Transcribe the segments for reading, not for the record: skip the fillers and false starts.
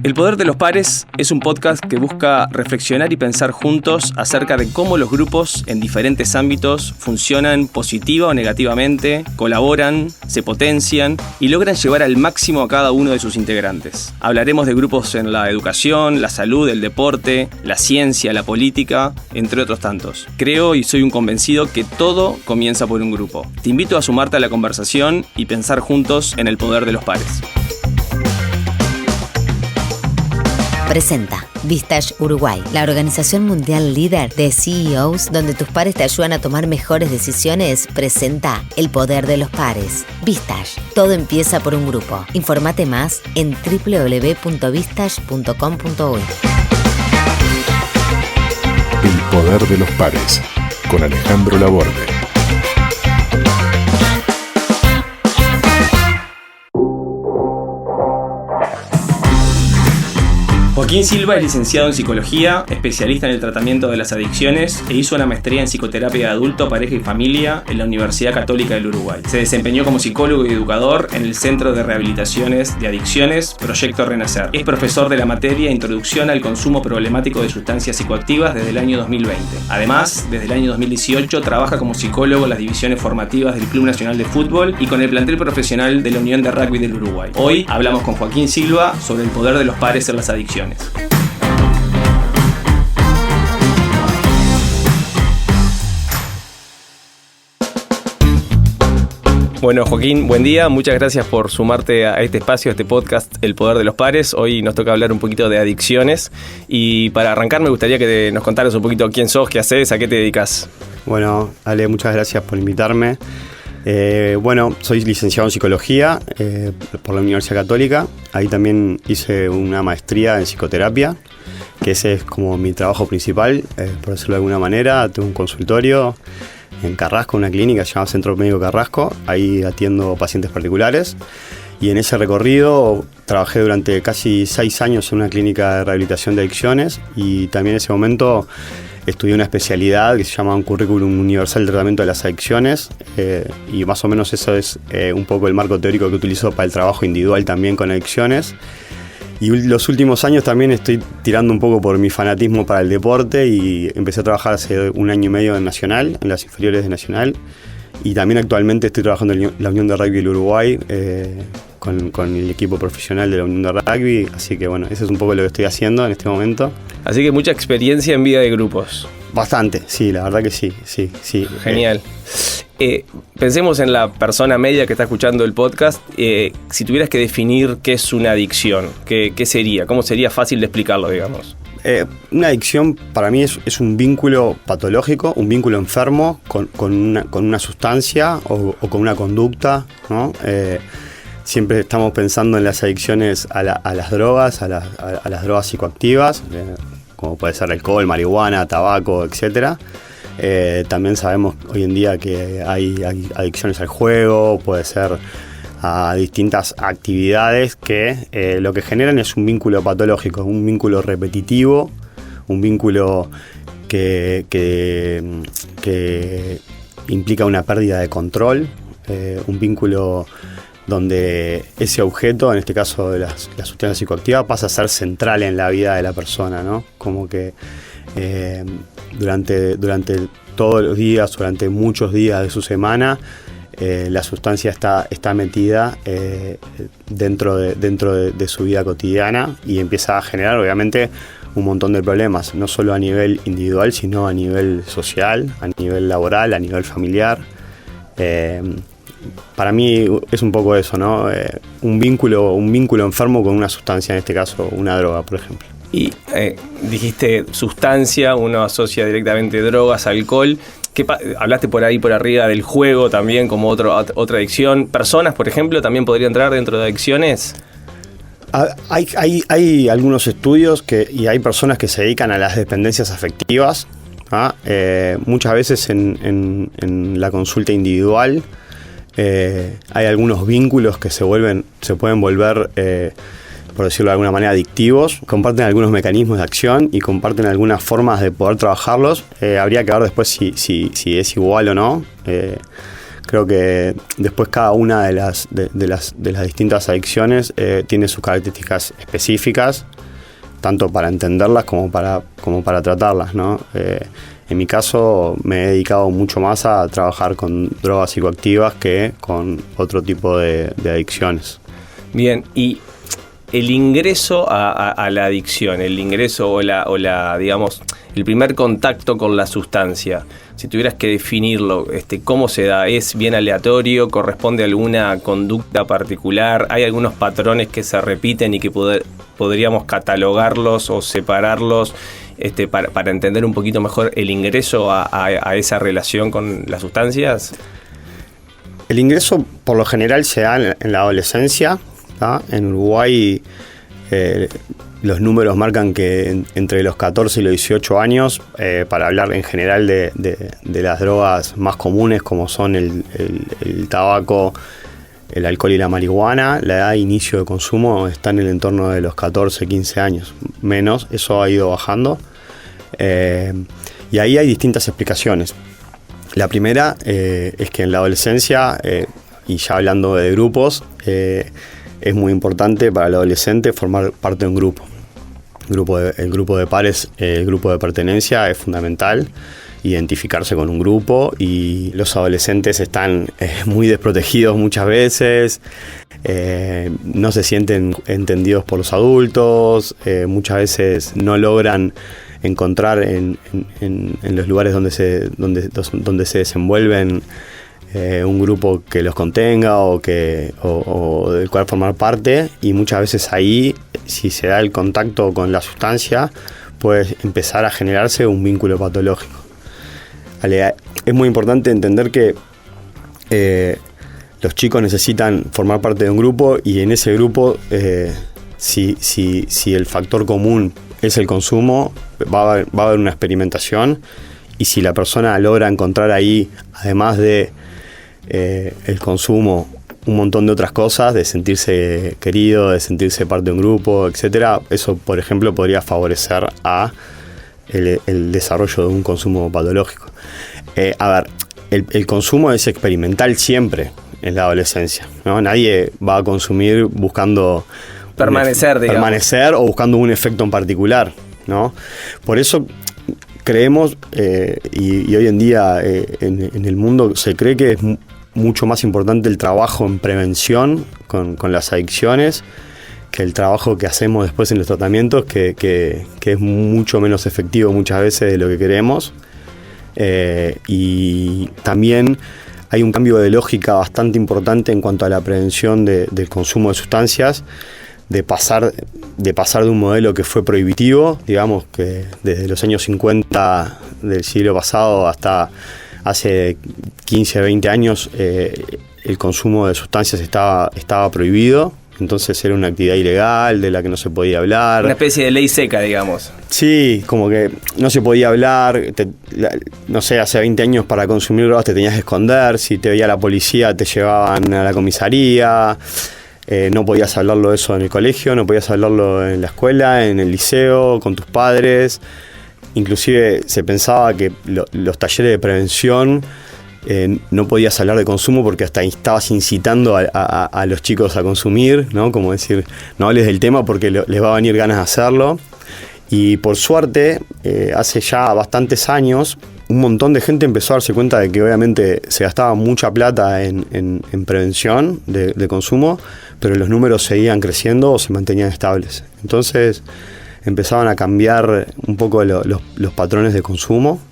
El Poder de los Pares es un podcast que busca reflexionar y pensar juntos acerca de cómo los grupos en diferentes ámbitos funcionan positiva o negativamente, colaboran, se potencian y logran llevar al máximo a cada uno de sus integrantes. Hablaremos de grupos en la educación, la salud, el deporte, la ciencia, la política, entre otros tantos. Creo y soy un convencido que todo comienza por un grupo. Te invito a sumarte a la conversación y pensar juntos en el poder de los pares. Presenta Vistage Uruguay, la organización mundial líder de CEOs donde tus pares te ayudan a tomar mejores decisiones. Presenta El Poder de los Pares. Vistage, todo empieza por un grupo. Informate más en www.vistage.com.uy. El Poder de los Pares, con Alejandro Laborde. Joaquín Silva es licenciado en Psicología, especialista en el tratamiento de las adicciones e hizo una maestría en Psicoterapia de Adulto, Pareja y Familia en la Universidad Católica del Uruguay. Se desempeñó como psicólogo y educador en el Centro de Rehabilitaciones de Adicciones, Proyecto Renacer. Es profesor de la materia Introducción al Consumo Problemático de Sustancias Psicoactivas desde el año 2020. Además, desde el año 2018 trabaja como psicólogo en las divisiones formativas del Club Nacional de Fútbol y con el plantel profesional de la Unión de Rugby del Uruguay. Hoy hablamos con Joaquín Silva sobre el poder de los pares en las adicciones. Bueno, Joaquín, buen día. Muchas gracias por sumarte a este espacio, a este podcast, El Poder de los Pares. Hoy nos toca hablar un poquito de adicciones. Y para arrancar me gustaría que nos contaras un poquito quién sos, qué haces, a qué te dedicas. Bueno, Ale, muchas gracias por invitarme. Soy licenciado en Psicología por la Universidad Católica. Ahí también hice una maestría en Psicoterapia, que ese es como mi trabajo principal, por decirlo de alguna manera. Tengo un consultorio en Carrasco, una clínica, se llama Centro Médico Carrasco. Ahí atiendo pacientes particulares. Y en ese recorrido trabajé durante casi 6 años en una clínica de rehabilitación de adicciones. Y también en ese momento estudié una especialidad que se llama un currículum universal de tratamiento de las adicciones, y más o menos eso es un poco el marco teórico que utilizo para el trabajo individual también con adicciones. Y los últimos años también estoy tirando un poco por mi fanatismo para el deporte y empecé a trabajar hace 1 año y medio en Nacional, en las inferiores de Nacional. Y también actualmente estoy trabajando en la Unión de Rugby del Uruguay, con el equipo profesional de la Unión de Rugby. Así que bueno, eso es un poco lo que estoy haciendo en este momento. Así que mucha experiencia en vida de grupos. Bastante, sí, la verdad que sí. Genial. Pensemos en la persona media que está escuchando el podcast. Si tuvieras que definir qué es una adicción, ¿qué sería? ¿Cómo sería fácil de explicarlo, digamos? Una adicción para mí es un vínculo patológico, un vínculo enfermo con una sustancia o con una conducta, ¿no? Siempre estamos pensando en las adicciones a las drogas, a las drogas psicoactivas, como puede ser alcohol, marihuana, tabaco, etc. También sabemos hoy en día que hay adicciones al juego, puede ser a distintas actividades que lo que generan es un vínculo patológico, un vínculo repetitivo, un vínculo que implica una pérdida de control, un vínculo donde ese objeto, en este caso de la sustancia psicoactiva, pasa a ser central en la vida de la persona, ¿no? Como que durante todos los días, durante muchos días de su semana, la sustancia está metida dentro de su vida cotidiana y empieza a generar, obviamente, un montón de problemas, no solo a nivel individual, sino a nivel social, a nivel laboral, a nivel familiar. Para mí es un poco eso, ¿no? Un vínculo enfermo con una sustancia, en este caso una droga, por ejemplo. Y dijiste sustancia, uno asocia directamente drogas, alcohol. Hablaste por ahí por arriba del juego también como otra adicción. ¿Personas, por ejemplo, también podrían entrar dentro de adicciones? Hay algunos estudios y hay personas que se dedican a las dependencias afectivas, ¿ah? Muchas veces en la consulta individual hay algunos vínculos que se pueden volver, por decirlo de alguna manera, adictivos. Comparten algunos mecanismos de acción y comparten algunas formas de poder trabajarlos. Habría que ver después si es igual o no. Creo que después cada una de las distintas adicciones tiene sus características específicas. tanto para entenderlas como para tratarlas, ¿no? En mi caso me he dedicado mucho más a trabajar con drogas psicoactivas que con otro tipo de adicciones. Bien, y el ingreso a la adicción, el ingreso o la digamos, el primer contacto con la sustancia, si tuvieras que definirlo, ¿cómo se da? ¿Es bien aleatorio? ¿Corresponde a alguna conducta particular? ¿Hay algunos patrones que se repiten y que podríamos catalogarlos o separarlos para entender un poquito mejor el ingreso a esa relación con las sustancias? El ingreso por lo general se da en la adolescencia, ¿tá? En Uruguay los números marcan que entre los 14 y los 18 años, para hablar en general de las drogas más comunes como son el tabaco, el alcohol y la marihuana, la edad de inicio de consumo está en el entorno de los 14, 15 años, menos, eso ha ido bajando. Y ahí hay distintas explicaciones. La primera es que en la adolescencia, y ya hablando de grupos, es muy importante para el adolescente formar parte de un grupo. El grupo de pares, el grupo de pertenencia es fundamental, identificarse con un grupo, y los adolescentes están muy desprotegidos muchas veces, no se sienten entendidos por los adultos, muchas veces no logran encontrar en los lugares donde se desenvuelven un grupo que los contenga o del cual formar parte, y muchas veces ahí, si se da el contacto con la sustancia, puede empezar a generarse un vínculo patológico. Es muy importante entender que los chicos necesitan formar parte de un grupo, y en ese grupo, si el factor común es el consumo, va a haber una experimentación, y si la persona logra encontrar ahí, además de el consumo, un montón de otras cosas, de sentirse querido, de sentirse parte de un grupo, etcétera, eso, por ejemplo, podría favorecer el desarrollo de un consumo patológico. El consumo es experimental siempre en la adolescencia, ¿no? Nadie va a consumir buscando permanecer o buscando un efecto en particular, ¿no? Por eso creemos, y hoy en día en el mundo se cree que es mucho más importante el trabajo en prevención con las adicciones que el trabajo que hacemos después en los tratamientos, que es mucho menos efectivo muchas veces de lo que queremos. Y también hay un cambio de lógica bastante importante en cuanto a la prevención del consumo de sustancias, de pasar de un modelo que fue prohibitivo, digamos que desde los años 50 del siglo pasado hasta hace 15, 20 años el consumo de sustancias estaba prohibido. Entonces era una actividad ilegal de la que no se podía hablar. Una especie de ley seca, digamos. Sí, como que no se podía hablar. No sé, hace 20 años para consumir drogas te tenías que esconder. Si te veía la policía te llevaban a la comisaría. No podías hablarlo de eso en el colegio, no podías hablarlo en la escuela, en el liceo, con tus padres. Inclusive se pensaba que los talleres de prevención no podías hablar de consumo porque hasta estabas incitando a los chicos a consumir, ¿no? Como decir, no hables del tema porque les va a venir ganas de hacerlo. Y por suerte, hace ya bastantes años, un montón de gente empezó a darse cuenta de que obviamente se gastaba mucha plata en prevención de consumo, pero los números seguían creciendo o se mantenían estables. Entonces empezaban a cambiar un poco los patrones de consumo.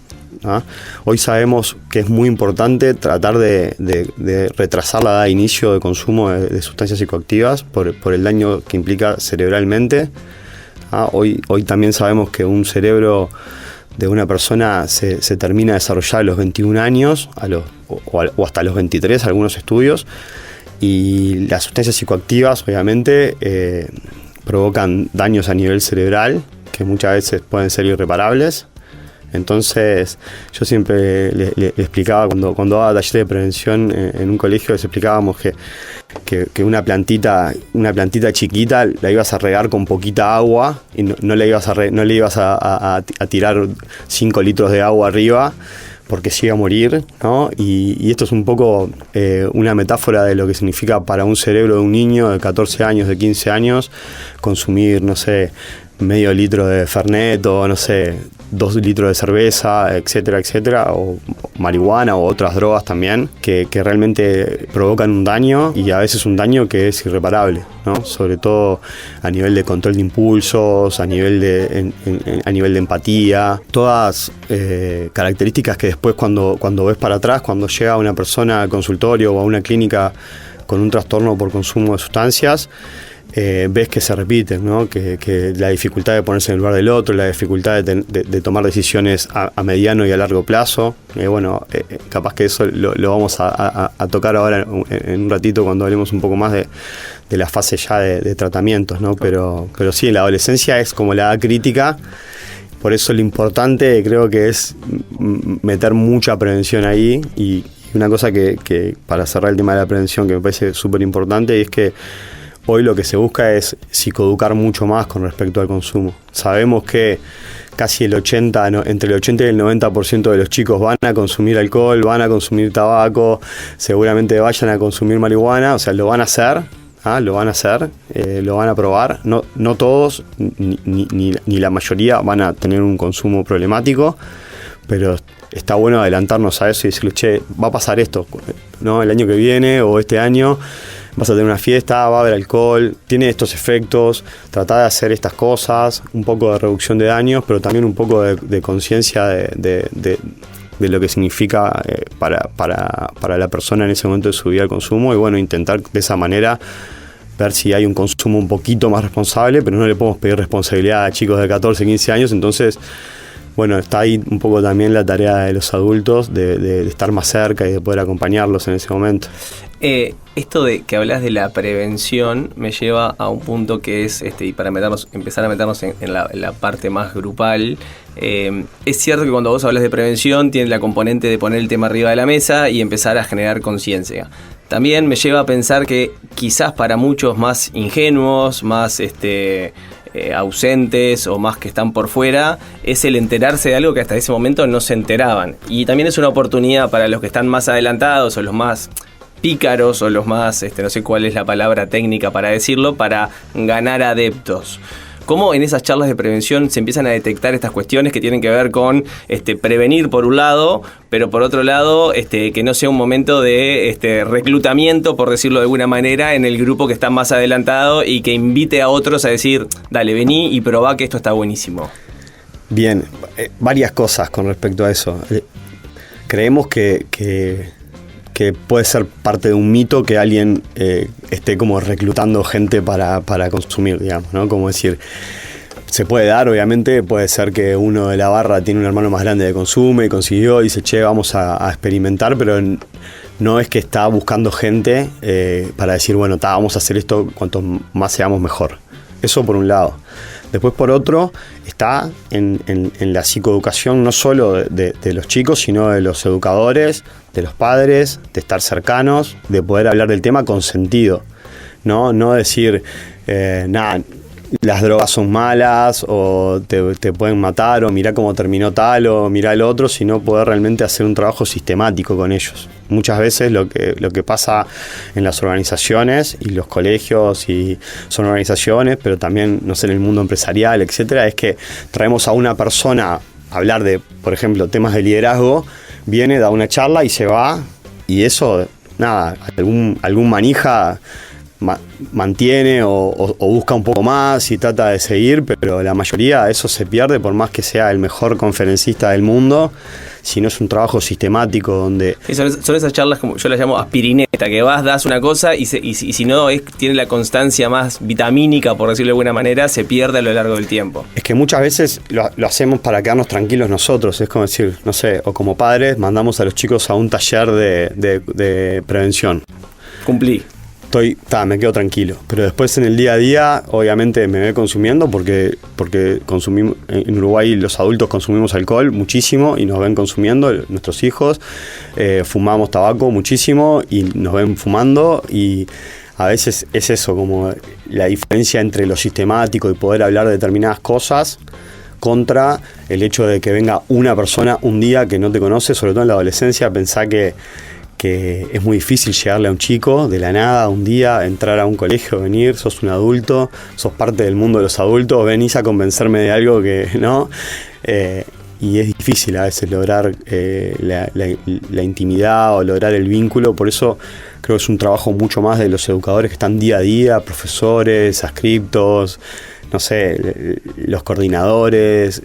¿Ah? Hoy sabemos que es muy importante tratar de retrasar la edad de inicio de consumo de sustancias psicoactivas por el daño que implica cerebralmente. ¿Ah? Hoy también sabemos que un cerebro de una persona se termina de desarrollar a los 21 años o hasta los 23, algunos estudios, y las sustancias psicoactivas obviamente provocan daños a nivel cerebral que muchas veces pueden ser irreparables. Entonces yo siempre le explicaba, cuando daba taller de prevención en un colegio, les explicábamos que una plantita chiquita la ibas a regar con poquita agua y no le ibas a tirar 5 litros de agua arriba porque se iba a morir, ¿no? Y esto es un poco una metáfora de lo que significa para un cerebro de un niño de 14 años, de 15 años, consumir, no sé, medio litro de Fernet o no sé, 2 litros de cerveza, etcétera, etcétera, o marihuana o otras drogas también, que realmente provocan un daño y a veces un daño que es irreparable, ¿no? Sobre todo a nivel de control de impulsos, a nivel de empatía, todas características que después cuando ves para atrás, cuando llega una persona al consultorio o a una clínica con un trastorno por consumo de sustancias, ves que se repiten, ¿no? Que la dificultad de ponerse en el lugar del otro, la dificultad de tomar decisiones a mediano y a largo plazo. Capaz que eso lo vamos a tocar ahora en un ratito cuando hablemos un poco más de la fase ya de tratamientos, ¿no? Pero sí, la adolescencia es como la edad crítica. Por eso lo importante creo que es meter mucha prevención ahí. Y una cosa que para cerrar el tema de la prevención que me parece súper importante es que hoy lo que se busca es psicoeducar mucho más con respecto al consumo. Sabemos que casi entre el 80 y el 90% de los chicos van a consumir alcohol, van a consumir tabaco, seguramente vayan a consumir marihuana, o sea, lo van a hacer, lo van a probar. No todos, ni la mayoría van a tener un consumo problemático, pero está bueno adelantarnos a eso y decirle, che, va a pasar esto, ¿no? El año que viene o este año vas a tener una fiesta, va a haber alcohol, tiene estos efectos, trata de hacer estas cosas, un poco de reducción de daños, pero también un poco de conciencia de lo que significa para la persona en ese momento de su vida el consumo, y bueno, intentar de esa manera ver si hay un consumo un poquito más responsable, pero no le podemos pedir responsabilidad a chicos de 14, 15 años, entonces bueno, está ahí un poco también la tarea de los adultos de estar más cerca y de poder acompañarlos en ese momento. Esto de que hablas de la prevención me lleva a un punto que es, y para empezar a meternos en la parte más grupal, es cierto que cuando vos hablas de prevención tiene la componente de poner el tema arriba de la mesa y empezar a generar conciencia. También me lleva a pensar que quizás para muchos más ingenuos, más ausentes o más que están por fuera, es el enterarse de algo que hasta ese momento no se enteraban. Y también es una oportunidad para los que están más adelantados o los más pícaros o los más, no sé cuál es la palabra técnica para decirlo, para ganar adeptos. ¿Cómo en esas charlas de prevención se empiezan a detectar estas cuestiones que tienen que ver con prevenir por un lado, pero por otro lado que no sea un momento de reclutamiento, por decirlo de alguna manera, en el grupo que está más adelantado y que invite a otros a decir, dale, vení y probá que esto está buenísimo? Bien, varias cosas con respecto a eso. Creemos que puede ser parte de un mito que alguien esté como reclutando gente para consumir, digamos, ¿no? Como decir, se puede dar, obviamente, puede ser que uno de la barra tiene un hermano más grande que consume y consiguió y dice, che, vamos a experimentar, pero no es que está buscando gente para decir, bueno, vamos a hacer esto, cuanto más seamos mejor. Eso por un lado. Después, por otro, está en la psicoeducación no solo de los chicos, sino de los educadores, de los padres, de estar cercanos, de poder hablar del tema con sentido. No decir, las drogas son malas, o te pueden matar, o mirá cómo terminó tal, o mirá el otro, sino poder realmente hacer un trabajo sistemático con ellos. Muchas veces lo que pasa en las organizaciones y los colegios, y son organizaciones, pero también, no sé, en el mundo empresarial, etcétera, es que traemos a una persona a hablar de, por ejemplo, temas de liderazgo, viene, da una charla y se va, y eso, algún manija mantiene o busca un poco más y trata de seguir, pero la mayoría de eso se pierde, por más que sea el mejor conferencista del mundo, si no es un trabajo sistemático donde... Son esas charlas, como yo las llamo aspirineta, que vas, das una cosa y si no tiene la constancia más vitamínica, por decirlo de alguna manera, se pierde a lo largo del tiempo. Es que muchas veces lo hacemos para quedarnos tranquilos nosotros, es como decir, no sé, o como padres mandamos a los chicos a un taller de prevención. Cumplí. Me quedo tranquilo, pero después en el día a día obviamente me voy consumiendo porque consumimos, en Uruguay los adultos consumimos alcohol muchísimo y nos ven consumiendo, nuestros hijos, fumamos tabaco muchísimo y nos ven fumando, y a veces es eso, como la diferencia entre lo sistemático y poder hablar de determinadas cosas contra el hecho de que venga una persona un día que no te conoce, sobre todo en la adolescencia. Pensá que que es muy difícil llegarle a un chico de la nada, un día, entrar a un colegio, venir, sos un adulto, sos parte del mundo de los adultos, venís a convencerme de algo que no. Y es difícil a veces lograr la intimidad o lograr el vínculo, por eso creo que es un trabajo mucho más de los educadores que están día a día, profesores, adscriptos, no sé, los coordinadores,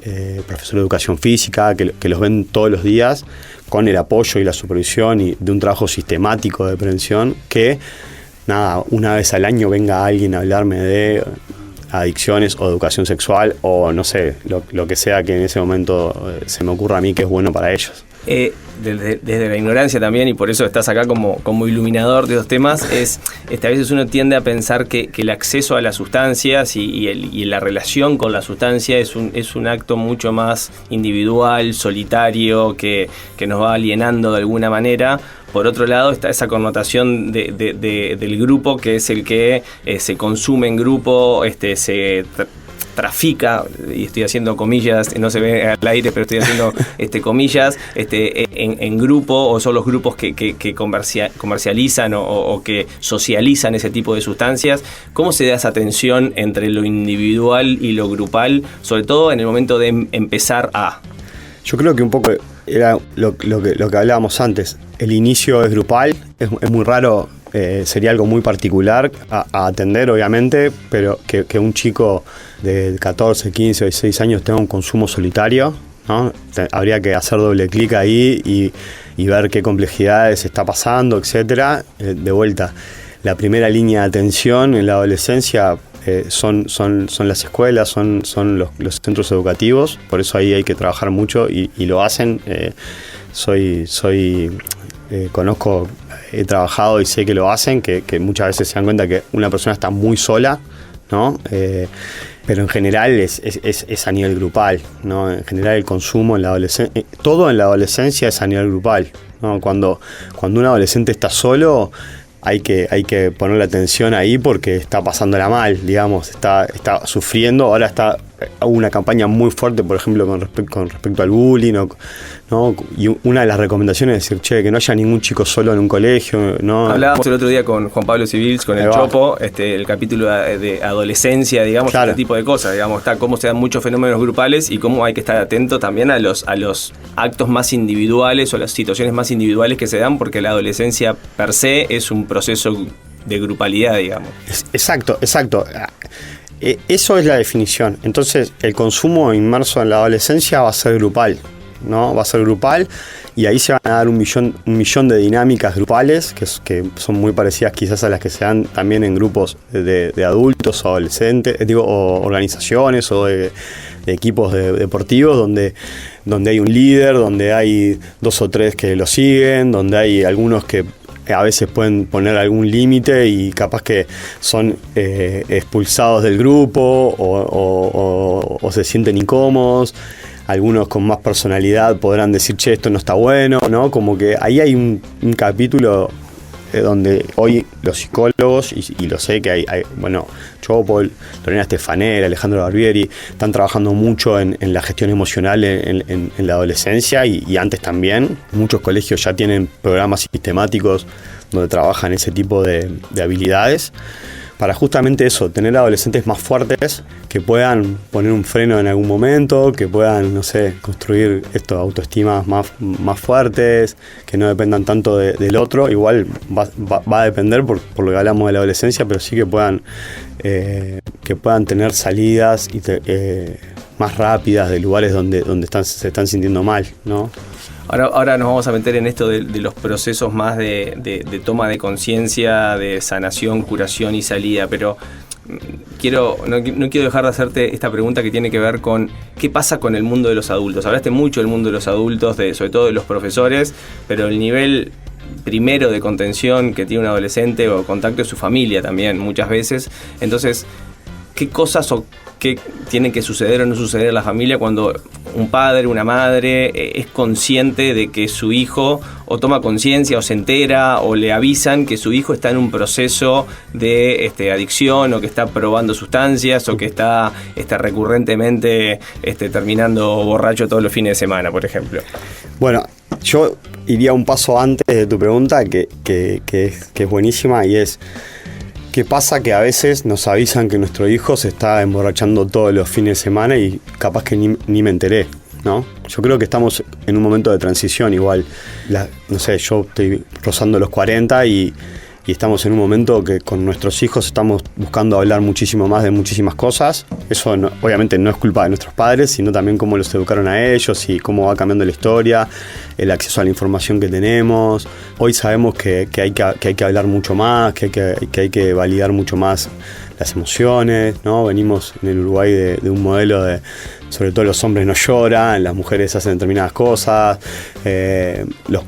profesores de educación física, que los ven todos los días con el apoyo y la supervisión y de un trabajo sistemático de prevención, que nada, una vez al año venga alguien a hablarme de adicciones o educación sexual o no sé, lo que sea que en ese momento se me ocurra a mí que es bueno para ellos. Desde la ignorancia también, y por eso estás acá como iluminador de los temas, a veces uno tiende a pensar que el acceso a las sustancias y la relación con la sustancia es un acto mucho más individual, solitario, que nos va alienando de alguna manera. Por otro lado está esa connotación del grupo, que es el que se consume en grupo, se trafica, y estoy haciendo comillas, no se ve al aire, pero estoy haciendo comillas, en grupo, o son los grupos que comercializan o que socializan ese tipo de sustancias. ¿Cómo se da esa tensión entre lo individual y lo grupal, sobre todo en el momento de empezar a...? Yo creo que un poco era lo que hablábamos antes. El inicio es grupal, es muy raro, sería algo muy particular a atender, obviamente, pero que un chico de 14, 15 o 16 años tenga un consumo solitario, ¿no? Habría que hacer doble clic ahí y ver qué complejidades está pasando, etcétera. De vuelta, la primera línea de atención en la adolescencia son las escuelas, son los centros educativos, por eso ahí hay que trabajar mucho y lo hacen. Conozco, he trabajado y sé que lo hacen, que muchas veces se dan cuenta que una persona está muy sola, ¿no? Pero en general es a nivel grupal, ¿no? En general el consumo en la adolescencia, todo en la adolescencia es a nivel grupal, ¿no? Cuando un adolescente está solo, hay que ponerle atención ahí porque está pasándola mal, digamos, está sufriendo. Ahora hubo una campaña muy fuerte, por ejemplo, con respecto al bullying, ¿no? Y una de las recomendaciones es decir, que no haya ningún chico solo en un colegio, ¿no? Hablábamos el otro día con Juan Pablo Civils, con el Chopo, el capítulo de adolescencia, digamos, claro. Este tipo de cosas, digamos, está cómo se dan muchos fenómenos grupales y cómo hay que estar atento también a los actos más individuales o las situaciones más individuales que se dan, porque la adolescencia per se es un proceso de grupalidad, digamos. Exacto. Eso es la definición. Entonces, el consumo inmerso en la adolescencia va a ser grupal, ¿no? Va a ser grupal y ahí se van a dar un millón de dinámicas grupales que son muy parecidas quizás a las que se dan también en grupos de adultos o adolescentes, o organizaciones o de equipos deportivos donde hay un líder, donde hay 2 o 3 que lo siguen, donde hay algunos que a veces pueden poner algún límite y capaz que son expulsados del grupo o se sienten incómodos. Algunos con más personalidad podrán decir, esto no está bueno, ¿no? Como que ahí hay un capítulo donde hoy los psicólogos, y lo sé que hay Chopo, Lorena Stefanel, Alejandro Barbieri, están trabajando mucho en la gestión emocional en la adolescencia y antes también. Muchos colegios ya tienen programas sistemáticos donde trabajan ese tipo de habilidades para justamente eso, tener adolescentes más fuertes que puedan poner un freno en algún momento, que puedan, no sé, construir autoestimas más fuertes, que no dependan tanto del otro. Igual va a depender por lo que hablamos de la adolescencia, pero sí que puedan tener salidas más rápidas de lugares donde se están sintiendo mal, ¿no? Ahora nos vamos a meter en esto de los procesos más de toma de conciencia, de sanación, curación y salida, pero no quiero dejar de hacerte esta pregunta que tiene que ver con qué pasa con el mundo de los adultos. Hablaste mucho del mundo de los adultos, sobre todo de los profesores, pero el nivel primero de contención que tiene un adolescente o contacto de su familia también muchas veces. Entonces, ¿qué cosas o qué tiene que suceder o no suceder en la familia cuando un padre, una madre es consciente de que su hijo o toma conciencia o se entera o le avisan que su hijo está en un proceso de adicción o que está probando sustancias o que está recurrentemente terminando borracho todos los fines de semana, por ejemplo? Bueno, yo iría un paso antes de tu pregunta, que es buenísima, y es: ¿qué pasa que a veces nos avisan que nuestro hijo se está emborrachando todos los fines de semana y capaz que ni me enteré, ¿no? Yo creo que estamos en un momento de transición igual. No sé, yo estoy rozando los 40 y estamos en un momento que con nuestros hijos estamos buscando hablar muchísimo más de muchísimas cosas. Eso obviamente no es culpa de nuestros padres, sino también cómo los educaron a ellos y cómo va cambiando la historia, el acceso a la información que tenemos. Hoy sabemos que hay que hablar mucho más, que hay que validar mucho más las emociones, ¿no? Venimos en el Uruguay de un modelo de, sobre todo los hombres no lloran, las mujeres hacen determinadas cosas, los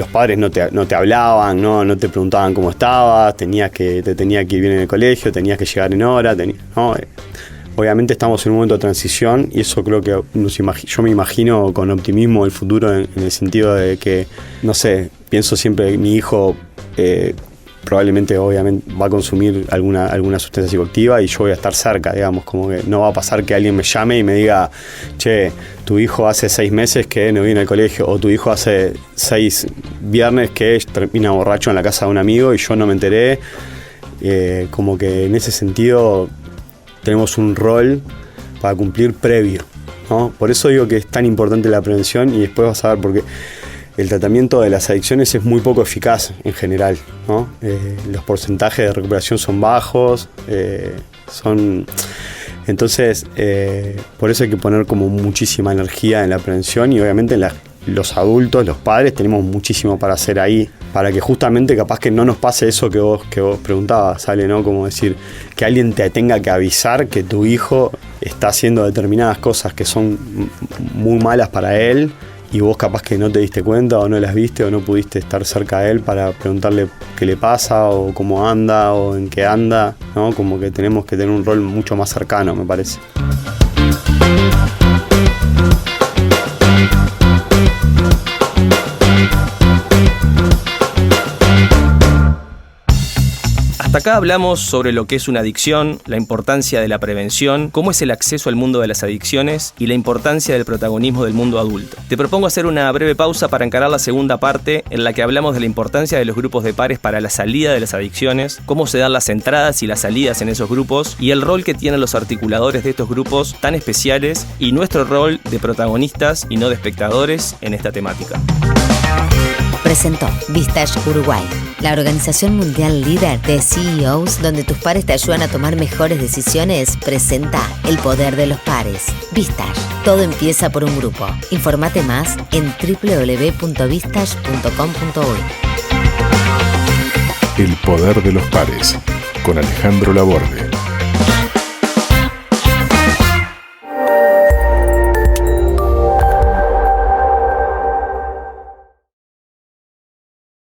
padres no te hablaban, no te preguntaban cómo estabas, te tenía que ir bien en el colegio, tenías que llegar en hora, ¿no? Obviamente estamos en un momento de transición y eso creo que yo me imagino con optimismo el futuro en el sentido de que, no sé, pienso siempre que mi hijo probablemente, obviamente, va a consumir alguna sustancia psicoactiva y yo voy a estar cerca, digamos, como que no va a pasar que alguien me llame y me diga: che, tu hijo hace 6 meses que no viene al colegio, o tu hijo hace 6 viernes que termina borracho en la casa de un amigo y yo no me enteré. Como que en ese sentido tenemos un rol para cumplir previo, ¿no? Por eso digo que es tan importante la prevención, y después vas a ver por qué. El tratamiento de las adicciones es muy poco eficaz en general, ¿no? Los porcentajes de recuperación son bajos, entonces por eso hay que poner como muchísima energía en la prevención, y obviamente los adultos, los padres, tenemos muchísimo para hacer ahí, para que justamente capaz que no nos pase eso que vos preguntabas, ¿sale? ¿No? Como decir, que alguien te tenga que avisar que tu hijo está haciendo determinadas cosas que son muy malas para él, y vos capaz que no te diste cuenta o no las viste o no pudiste estar cerca de él para preguntarle qué le pasa o cómo anda o en qué anda, ¿no? Como que tenemos que tener un rol mucho más cercano, me parece. Hasta acá hablamos sobre lo que es una adicción, la importancia de la prevención, cómo es el acceso al mundo de las adicciones y la importancia del protagonismo del mundo adulto. Te propongo hacer una breve pausa para encarar la segunda parte, en la que hablamos de la importancia de los grupos de pares para la salida de las adicciones, cómo se dan las entradas y las salidas en esos grupos y el rol que tienen los articuladores de estos grupos tan especiales y nuestro rol de protagonistas y no de espectadores en esta temática. Presentó Vistage Uruguay, la organización mundial líder de CEOs donde tus pares te ayudan a tomar mejores decisiones. Presenta El Poder de los Pares. Vistage, todo empieza por un grupo. Informate más en www.vistage.com.uy. El Poder de los Pares, con Alejandro Laborde.